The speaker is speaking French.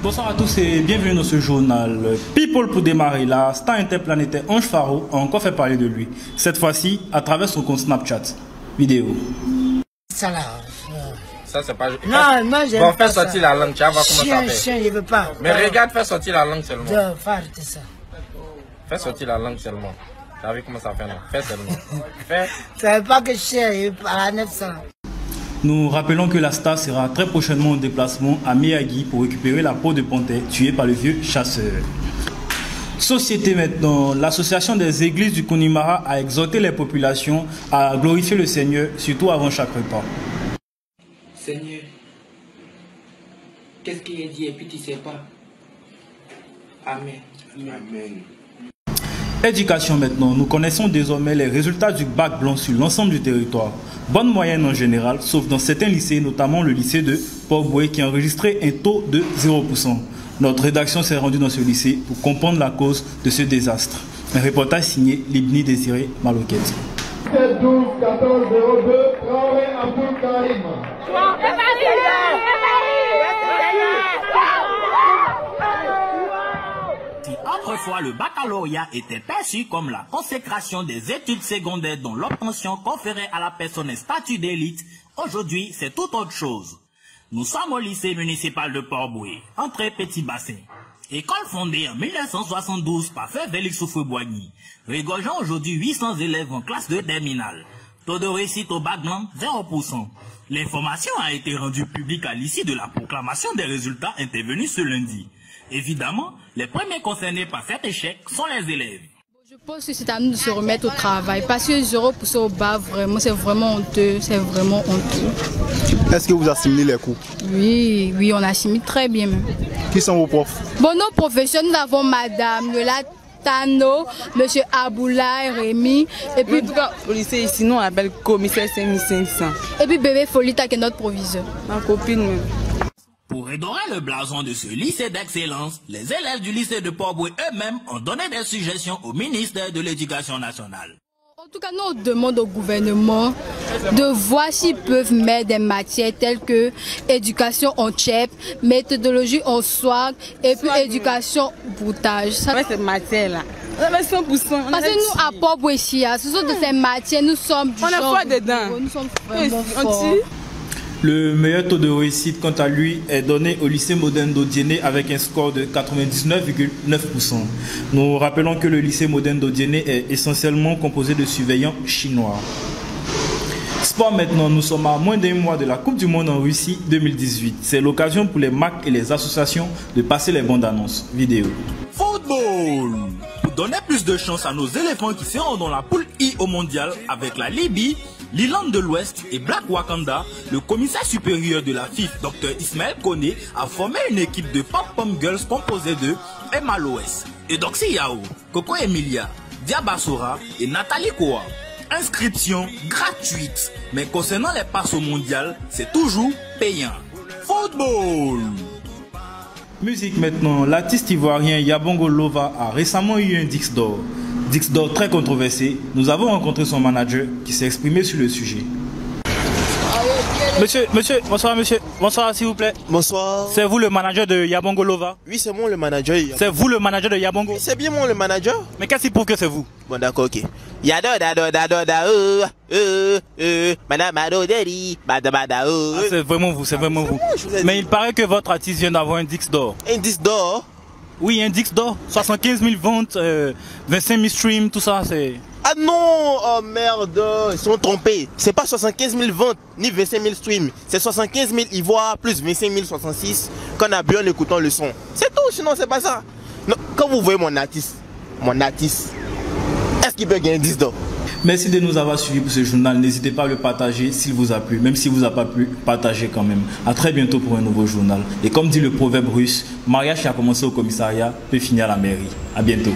Bonsoir à tous et bienvenue dans ce journal. People pour démarrer, la star interplanétaire Ange Faro a encore fait parler de lui. Cette fois-ci à travers son compte Snapchat. Vidéo. Ça là. Ça c'est pas... Non, moi j'aime bon, pas fais sortir la langue, tu vas voir comment ça fait. Chien, je veux pas. Mais regarde, fais sortir la langue seulement. Fais ça. Fais sortir la langue seulement. Tu as vu comment ça fait non? Fais seulement. Fais. Tu savais pas que chien, je veux pas à 900. Nous rappelons que la star sera très prochainement en déplacement à Miyagi pour récupérer la peau de panthère tuée par le vieux chasseur. Société maintenant, l'association des églises du Connemara a exhorté les populations à glorifier le Seigneur, surtout avant chaque repas. Seigneur, qu'est-ce qu'il a dit et puis tu sais pas? Amen. Amen. Éducation maintenant, nous connaissons désormais les résultats du bac blanc sur l'ensemble du territoire. Bonne moyenne en général, sauf dans certains lycées, notamment le lycée de Port-Boué qui a enregistré un taux de 0%. Notre rédaction s'est rendue dans ce lycée pour comprendre la cause de ce désastre. Un reportage signé Libni Désiré Maloquette. 7 12 14 02 Traoré Abdul Karim. Si autrefois le baccalauréat était perçu comme la consécration des études secondaires dont l'obtention conférait à la personne un statut d'élite, aujourd'hui c'est tout autre chose. Nous sommes au lycée municipal de Port-Boué, entrée Petit Bassin. École fondée en 1972 par Frère Félix Soufoué-Boigny, regorgeant aujourd'hui 800 élèves en classe de terminale. Taux de réussite au bac blanc, 0%. L'information a été rendue publique à l'issue de la proclamation des résultats intervenus ce lundi. Évidemment, les premiers concernés par cet échec sont les élèves. Je pense que c'est à nous de se remettre au travail parce que 0% au bas, vraiment, c'est vraiment honteux, c'est vraiment honteux. Est-ce que vous assimilez les cours? Oui, on assimile très bien même. Qui sont vos profs? Bon, nos professeurs, nous avons Madame Tano, Monsieur Aboula, Rémi, et puis... En tout cas, au lycée ici, nous on appelle commissaire 5500. Et puis bébé Folita qui est notre proviseur. Ma copine même. Pour redorer le blason de ce lycée d'excellence, les élèves du lycée de Port-Boué eux-mêmes ont donné des suggestions au ministère de l'Éducation nationale. En tout cas, nous on demande au gouvernement de voir s'ils peuvent mettre des matières telles que éducation en tchèp, méthodologie en swag et puis éducation broutage. Ça... Ouais, cette matière-là. On avait 100%. Parce que nous, à Port-Boué, ce sont de ces matières, nous sommes du on genre... On a foi dedans. Nous sommes vraiment forts. Le meilleur taux de réussite, quant à lui, est donné au lycée moderne d'Odiéné avec un score de 99,9%. Nous rappelons que le lycée moderne d'Odiéné est essentiellement composé de surveillants chinois. Sport maintenant, nous sommes à moins d'un mois de la Coupe du Monde en Russie 2018. C'est l'occasion pour les marques et les associations de passer les bandes annonces. Vidéo. Football! Pour donner plus de chance à nos éléphants qui seront dans la poule I au mondial avec la Libye, l'Irlande de l'Ouest et Black Wakanda, le commissaire supérieur de la FIF, Dr Ismaël Koné, a formé une équipe de Pom-Pom Girls composée de Emma Loès, Edoxy Yao, Coco Emilia, Diabasora et Nathalie Koa. Inscription gratuite, mais concernant les passes au mondial, c'est toujours payant. Football! Musique maintenant, l'artiste ivoirien Yabongo Lova a récemment eu un disque d'or. Disque d'or très controversé. Nous avons rencontré son manager qui s'est exprimé sur le sujet. Monsieur, bonsoir monsieur. Bonsoir s'il vous plaît. Bonsoir. C'est vous le manager de Yabongo Lova? Oui, c'est moi le manager. C'est vous le manager de Yabongo? Oui, c'est bien moi le manager. Mais qu'est-ce qui prouve que c'est vous? Bon d'accord, ok. C'est vraiment vous, c'est vraiment vous. Mais il paraît que votre artiste vient d'avoir un disque d'or. Un disque d'or? Oui, un disque d'or. 75 000 ventes, 25 000 streams, tout ça, c'est... Ah non, oh merde, ils sont trompés. C'est pas 75 000 ventes, ni 25 000 streams. C'est 75 000 ivoires plus 25 066 qu'on a bu en écoutant le son. C'est tout, sinon c'est pas ça. Non, quand vous voyez mon artiste, est-ce qu'il peut gagner 10 d'or? Merci de nous avoir suivis pour ce journal. N'hésitez pas à le partager s'il vous a plu. Même s'il vous a pas plu, partagez quand même. À très bientôt pour un nouveau journal. Et comme dit le proverbe russe, mariage qui a commencé au commissariat peut finir à la mairie. À bientôt.